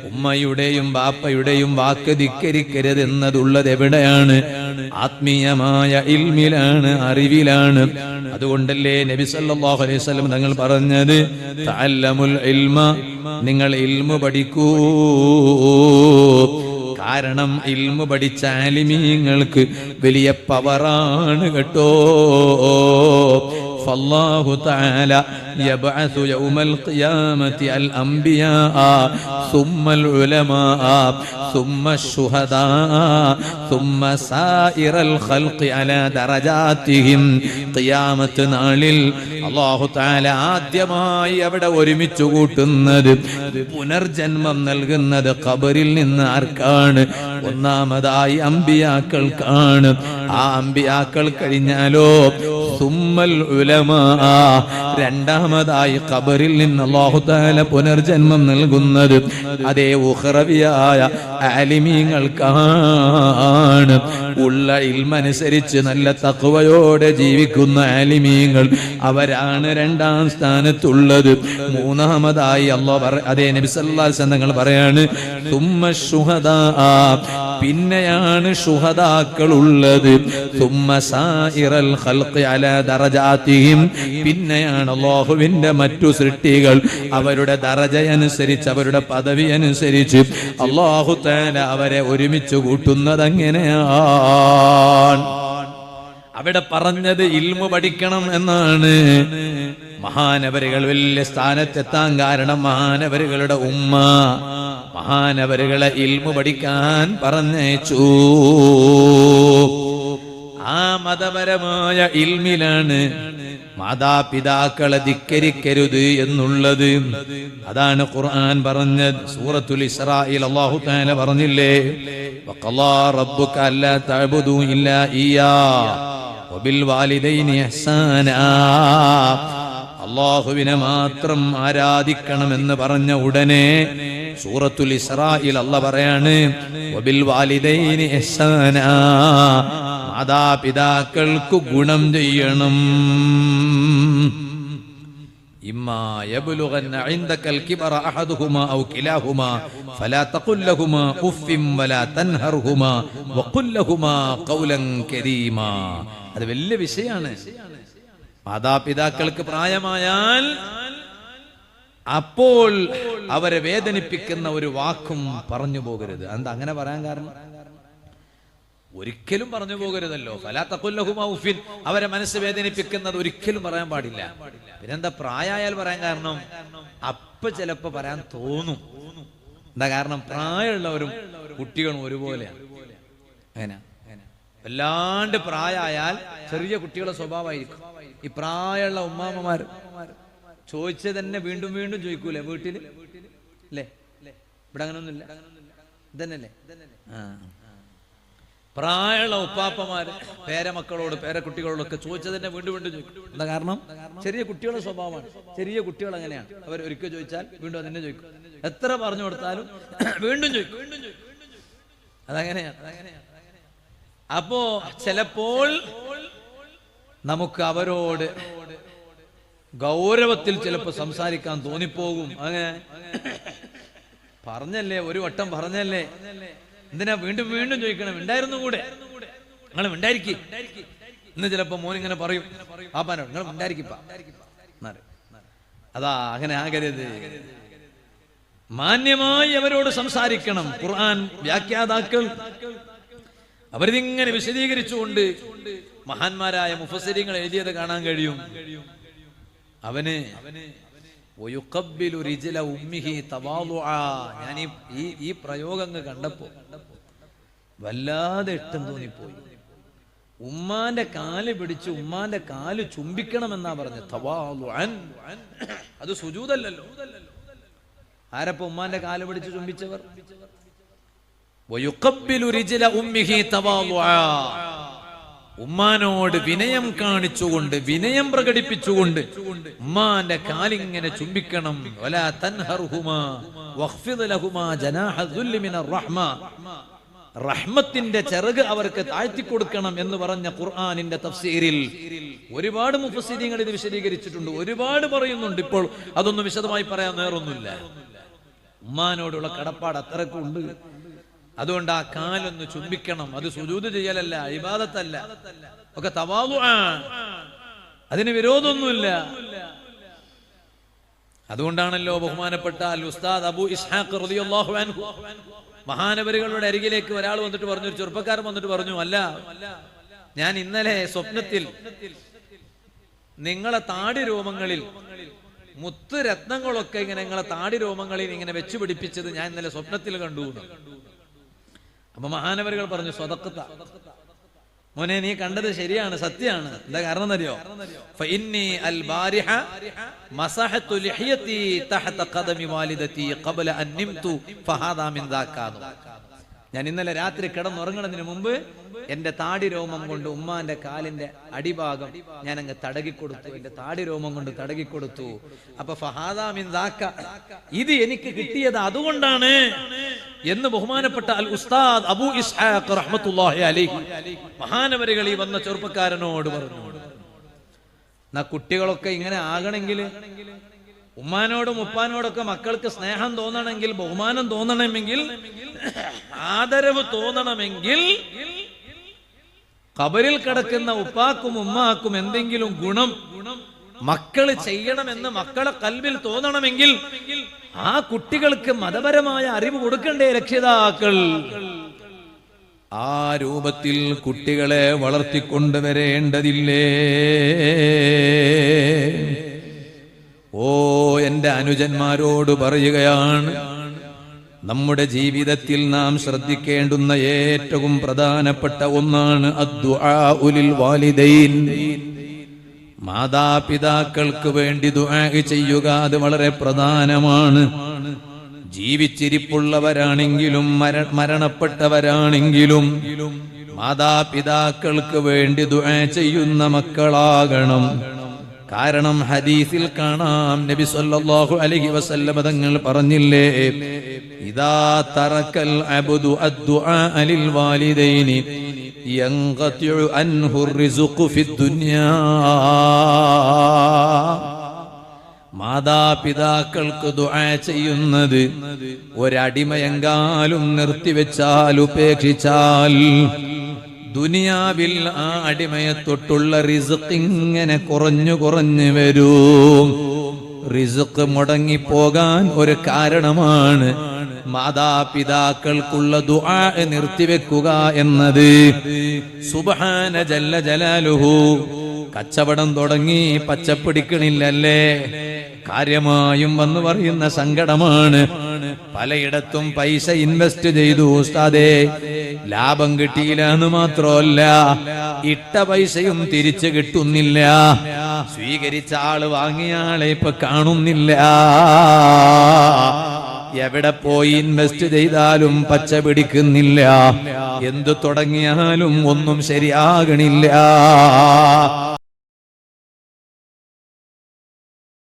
ഉമ്മയുടെയും ബാപ്പയുടെയും വാക്ക് ധിക്കരിക്കരുത് എന്നതുള്ളത് എവിടെയാണ്? ആത്മീയമായ ഇൽമിലാണ്, അറിവിലാണ്. അതുകൊണ്ടല്ലേ നബി സല്ലല്ലാഹു അലൈഹി വസല്ലം തങ്ങൾ പറഞ്ഞത്, തഅല്ലമുൽ ഇൽമ, നിങ്ങൾ ഇൽമു പഠിക്കൂ. കാരണം ഇൽമു പഠിച്ച ആലിമീങ്ങൾക്ക് വലിയ പവറാണ് കേട്ടോ. فالله تعالى يبعث يوم القيامة الأنبياء ثم العلماء ثم الشهداء ثم سائر الخلق على درجاتهم. ഖിയാമത്ത് നാളിൽ അല്ലാഹു തആല ആദ്യമായി അവിടെ ഒരുമിച്ച് കൂട്ടുന്നത്, പുനർജന്മം നൽകുന്നത് ഖബറിൽ നിന്ന് ആർക്കാണ്? ഒന്നാമതായി അമ്പിയാക്കൾക്കാണ്. ആ അമ്പിയാക്കൾ കഴിഞ്ഞാലോ സുമ്മൽ ഉലമാ, രണ്ടാമതായി ഖബറിൽ നിന്ന് അല്ലാഹു തആല പുനർജന്മം നൽകുന്നത് അതേ ഉഖറവിയായ ആലിമീങ്ങൾക്കാണ്. ഉള്ള ഇൽമനുസരിച്ച് നല്ല തഖ്വയോടെ ജീവിക്കുന്ന ആലിമീങ്ങൾ, അവരാണ് രണ്ടാം സ്ഥാനത്തുള്ളത്. മൂന്നാമതായി അതേ നബി സല്ലല്ലാഹു അലൈഹി വസല്ലം പറയാണ്, സുമ്മ ശുഹദാ, പിന്നെയാണ് ശുഹദാക്കൾ ഉള്ളത്. സുമ്മ സായിറൽ ഖൽഖി അലാ ദറജാതിഹിം, പിന്നെയാണ് അല്ലാഹുവിന്റെ മറ്റു സൃഷ്ടികൾ. അവരുടെ ദറജയനുസരിച്ച്, അവരുടെ പദവി അനുസരിച്ച് അല്ലാഹു തആല അവരെ ഒരുമിച്ച് കൂട്ടുന്നത് അങ്ങനെയാണ്. അവിടെ പറഞ്ഞത് ഇൽമു പഠിക്കണം എന്നാണ്. മഹാനവരുകൾ വലിയ സ്ഥാനത്തെത്താൻ കാരണം മഹാനവരുകളുടെ ഉമ്മ മഹാനവരുകളെ ഇൽമു പഠിക്കാൻ പറഞ്ഞയച്ചു. ആ മതപരമായ ഇൽമിലാണ് മാതാപിതാക്കളെ ധിക്കരിക്കരുത് എന്നുള്ളത്. അതാണ് ഖുർആൻ പറഞ്ഞത്. സൂറത്തുൽ ഇസ്രായിൽ അല്ലാഹു തആല പറഞ്ഞില്ലേ, വഖളാ റബ്ബുക അല്ലാ തഅബുദു ഇല്ലാ ഇയ്യാ വബിൽ വാലിദൈനി ഇഹ്സാനാ. അല്ലാഹുവിനെ മാത്രം ആരാധിക്കണമെന്ന് പറഞ്ഞ ഉടനെ സൂറത്തുൽ ഇസ്രായിൽ അല്ലാഹു പറയാണ്, വബിൽ വാലിദൈനി ഇഹ്സാനാ, മാതാപിതാക്കൾക്ക് ഗുണം ചെയ്യണം. ഇമ്മാ യബ്ലുഗന്ന ഇൻദകൽ കിബറ അഹദുഹുമാ ഔ കിലാഹുമാ ഫലാ തഖുൽ ലഹുമാ ഉഫ്ഫിൻ വലാ തൻഹർഹുമാ വഖുൽ ലഹുമാ ഖൗലൻ കരീമാ. അത് വലിയ വിഷയമാണ്. മാതാപിതാക്കൾക്ക് പ്രായമായാൽ അപ്പോൾ അവരെ വേദനിപ്പിക്കുന്ന ഒരു വാക്കും പറഞ്ഞു പോകരുത്. എന്താ അങ്ങനെ പറയാൻ കാരണം? ഒരിക്കലും പറഞ്ഞു പോകരുതല്ലോ. ഫലാ തഖുൽ ലഹുമാ ഉഫ്ഫിൻ, അവരെ മനസ്സ് വേദനിപ്പിക്കുന്നത് ഒരിക്കലും പറയാൻ പാടില്ല. പിന്നെന്താ പ്രായമായാൽ പറയാൻ കാരണം? അപ്പൊ ചിലപ്പോ പറയാൻ തോന്നും. എന്താ കാരണം? പ്രായമുള്ളവരും കുട്ടികളും ഒരുപോലെയാണ്. അങ്ങനെ വല്ലാണ്ട് പ്രായമായാൽ ചെറിയ കുട്ടികളുടെ സ്വഭാവമായിരിക്കും. ഈ പ്രായമുള്ള ഉമ്മാമ്മമാർ ചോദിച്ചത് തന്നെ വീണ്ടും വീണ്ടും ചോദിക്കൂലേ വീട്ടില്? അല്ലേ? ഇവിടെ അങ്ങനൊന്നുമില്ല. ഇതന്നെയല്ലേ? പ്രായമുള്ള ഉപ്പാപ്പമാര് പേരമക്കളോട് പേരക്കുട്ടികളോടൊക്കെ ചോദിച്ചത് തന്നെ വീണ്ടും വീണ്ടും ചോദിക്കും. എന്താ കാരണം? ചെറിയ കുട്ടികളുടെ സ്വഭാവമാണ്. ചെറിയ കുട്ടികൾ അങ്ങനെയാണ്. അവർ ഒരിക്കൽ ചോദിച്ചാൽ വീണ്ടും അതിനെ ചോദിക്കും. എത്ര പറഞ്ഞു കൊടുത്താലും വീണ്ടും ചോദിക്കും. അതങ്ങനെയാണ്. അപ്പോ ചിലപ്പോൾ നമുക്ക് അവരോട് ഗൗരവത്തിൽ ചിലപ്പോൾ സംസാരിക്കാൻ തോന്നിപ്പോകും. അങ്ങനെ പറഞ്ഞല്ലേ, ഒരു വട്ടം പറഞ്ഞല്ലേ, എന്തിനാ വീണ്ടും വീണ്ടും ചോദിക്കണം? ഉണ്ടായിരുന്നു കൂടെ, നിങ്ങൾ ഉണ്ടായിരിക്കും. ഇന്ന് ചിലപ്പോ മോൻ ഇങ്ങനെ പറയും, പാപ്പാനോ നിങ്ങൾ ഉണ്ടായിരിക്കപ്പാ. അതാ, അങ്ങനെ ആകരുത്. മാന്യമായി അവരോട് സംസാരിക്കണം. ഖുർആൻ വ്യാഖ്യാതാക്കൾ അവരിതിങ്ങനെ വിശദീകരിച്ചുകൊണ്ട് മഹാന്മാരായ മുഫസ്സിരീങ്ങൾ എഴുതിയത് കാണാൻ കഴിയും. അവന് ഞാൻ ഈ പ്രയോഗങ്ങൾ കണ്ടപ്പോ വല്ലാതെ ഇഷ്ടം തോന്നിപ്പോയി. ഉമ്മാന്റെ കാല് പിടിച്ച് ഉമ്മാന്റെ കാല് ചുംബിക്കണമെന്നാ പറഞ്ഞത്. തവാളുഅൻ, അത് സുജൂദല്ലല്ലോ. ആരപ്പോ ഉമ്മാന്റെ കാല് പിടിച്ച് ചുംബിച്ചവർ? ഉമ്മാനോട് വിനയം കാണിച്ചുകൊണ്ട്, വിനയം പ്രകടിപ്പിച്ചുകൊണ്ട് ഉമ്മാന്റെ കാലിങ്ങനെ ചുംബിക്കണം. വലാ തൻഹർഹുമാ വഖ്ഫിദ് ലഹുമാ ജനാഹ ദുല്ലി മിനർ റഹ്മ. റഹ്മത്തിന്റെ ചിറക് അവർക്ക് താഴ്ത്തിക്കൊടുക്കണം എന്ന് പറഞ്ഞ ഖുർആനിന്റെ തഫ്സീരിൽ ഒരുപാട് മുഫസ്സിരീങ്ങൾ ഇത് വിശദീകരിച്ചിട്ടുണ്ട്, ഒരുപാട് പറയുന്നുണ്ട്. ഇപ്പോൾ അതൊന്നും വിശദമായി പറയാൻ നേരൊന്നുമില്ല. ഉമ്മാനോടുള്ള കടപ്പാട് അത്രക്കുണ്ട്. അതുകൊണ്ട് ആ കാലൊന്ന് ചുംബിക്കണം. അത് സുജൂദ് ചെയ്യലല്ല, ഇബാദത്തല്ല, ഒക്കെ തവാദുആണ്, അതിന് വിരോധമൊന്നുമില്ല. അതുകൊണ്ടാണല്ലോ ബഹുമാനപ്പെട്ട ഉസ്താദ് അബൂ ഇസ്ഹാഖ് റളിയല്ലാഹു അൻഹു മഹാനവരുകളുടെ അരികിലേക്ക് ഒരാൾ വന്നിട്ട് പറഞ്ഞു, ഒരു ചെറുപ്പക്കാരൻ വന്നിട്ട് പറഞ്ഞു, അല്ല, ഞാൻ ഇന്നലെ സ്വപ്നത്തിൽ നിങ്ങളെ താടി രോമങ്ങളിൽ മുത്ത് രത്നങ്ങളൊക്കെ ഇങ്ങനെ നിങ്ങളെ താടി രോമങ്ങളിൽ ഇങ്ങനെ വെച്ചു പിടിപ്പിച്ചത് ഞാൻ ഇന്നലെ സ്വപ്നത്തിൽ കണ്ടു. അപ്പൊ മഹാനവരുകൾ പറഞ്ഞു, സ്വതക്കത്ത, മോനെ നീ കണ്ടത് ശരിയാണ്, സത്യമാണ്. എന്താ കാരണം എന്നറിയോ? ഫഇന്നി അൽ ബാരിഹ മസഹതു ലിഹ്യതി തഹത ഖദമി വാലിദതി ഖബല അൻ നിംതു ഫഹാദാ മിൻ ദാകാദു. ഞാൻ ഇന്നലെ രാത്രി കിടന്നുറങ്ങുന്നതിന് മുമ്പ് എന്റെ താടി രോമം കൊണ്ട് ഉമ്മാന്റെ കാലിന്റെ അടിഭാഗം ഞാൻ അങ്ങ് തടകിക്കൊടുത്തു, എന്റെ താടി രോമം കൊണ്ട് തടകിക്കൊടുത്തു. അപ്പൊ ഫഹാദാ മിൻ ദാക, ഇത് എനിക്ക് കിട്ടിയത് അതുകൊണ്ടാണ് എന്ന് ബഹുമാനപ്പെട്ട അൽ ഉസ്താദ് അബൂ ഇസ്ഹാഖ് റഹ്മത്തുള്ളാഹി അലൈഹി മഹാനവരുകൾ ഈ വന്ന ചെറുപ്പക്കാരനോട് പറഞ്ഞു. എന്നാ കുട്ടികളൊക്കെ ഇങ്ങനെ ആകണമെങ്കിൽ, ഉമ്മാനോടും ഉപ്പാനോടൊക്കെ മക്കൾക്ക് സ്നേഹം തോന്നണമെങ്കിൽ, ബഹുമാനം തോന്നണമെങ്കിൽ, ആദരവ് തോന്നണമെങ്കിൽ, ഖബറിൽ കിടക്കുന്ന ഉപ്പാക്കും ഉമ്മാക്കും എന്തെങ്കിലും ഗുണം മക്കള് ചെയ്യണമെന്ന് മക്കളെ കൽബിൽ തോന്നണമെങ്കിൽ ആ കുട്ടികൾക്ക് മതപരമായ അറിവ് കൊടുക്കണ്ടേ രക്ഷിതാക്കൾ? ആ രൂപത്തിൽ കുട്ടികളെ വളർത്തിക്കൊണ്ടുവരേണ്ടതില്ലേ? ഓ എന്റെ അനുജന്മാരോട് പറയുകയാണ്, നമ്മുടെ ജീവിതത്തിൽ നാം ശ്രദ്ധിക്കേണ്ടുന്ന ഏറ്റവും പ്രധാനപ്പെട്ട ഒന്നാണ് അദ്ദുആഉ ലിൽ വാലിദൈൻ. മാതാപിതാക്കൾക്ക് വേണ്ടി ദുആ ചെയ്യുക, അത് വളരെ പ്രധാനമാണ്. ജീവിച്ചിരിപ്പുള്ളവരാണെങ്കിലും മരണപ്പെട്ടവരാണെങ്കിലും മാതാപിതാക്കൾക്ക് വേണ്ടി ദുആ ചെയ്യുന്ന മക്കളാകണം. കാരണം ഹദീസിൽ കാണാം, നബി സല്ലല്ലാഹു അലൈഹി വസല്ലം തങ്ങൾ പറഞ്ഞില്ലേ, ഇദാ തറക്കൽ അബ്ദു അദ്ദുആ ലിൽ വാലിദൈനി യൻഖതിഉ അൻഹു റിസ്ഖു ഫിദ് ദുനിയാ. മാതാപിതാക്കൾക്ക് ദുആ ചെയ്യുന്നത് ഒരടിമയെങ്കാലും നിർത്തിവെച്ചാൽ, ഉപേക്ഷിച്ചാൽ, ദുനിയാവിൽ ആ അടിമയെ തൊട്ടുള്ള റിസ്ക് ഇങ്ങനെ കുറഞ്ഞു കുറഞ്ഞു വരും. റിസ്ക് മുടങ്ങിപ്പോകാൻ ഒരു കാരണമാണ് മാതാപിതാക്കൾക്കുള്ള ദുആ നിർത്തിവെക്കുക എന്നത്. സുബ്ഹാന ജല്ല ജലാലുഹു. കച്ചവടം തുടങ്ങി, പച്ചപ്പിടിക്കണില്ലല്ലേ? കാര്യമായും വന്നു പറയുന്ന സങ്കടമാണ്. പലയിടത്തും പൈസ ഇൻവെസ്റ്റ് ചെയ്തു ഉസ്താദേ, ലാഭം കിട്ടിയില്ല എന്ന് മാത്രമല്ല, ഇട്ട പൈസയും തിരിച്ചു കിട്ടുന്നില്ല. സ്വീകരിച്ച ആള് വാങ്ങിയ ആളെ ഇപ്പൊ കാണുന്നില്ല. എവിടെ പോയി ഇൻവെസ്റ്റ് ചെയ്താലും പച്ച പിടിക്കുന്നില്ല. എന്തു തുടങ്ങിയാലും ഒന്നും ശരിയാകണില്ല.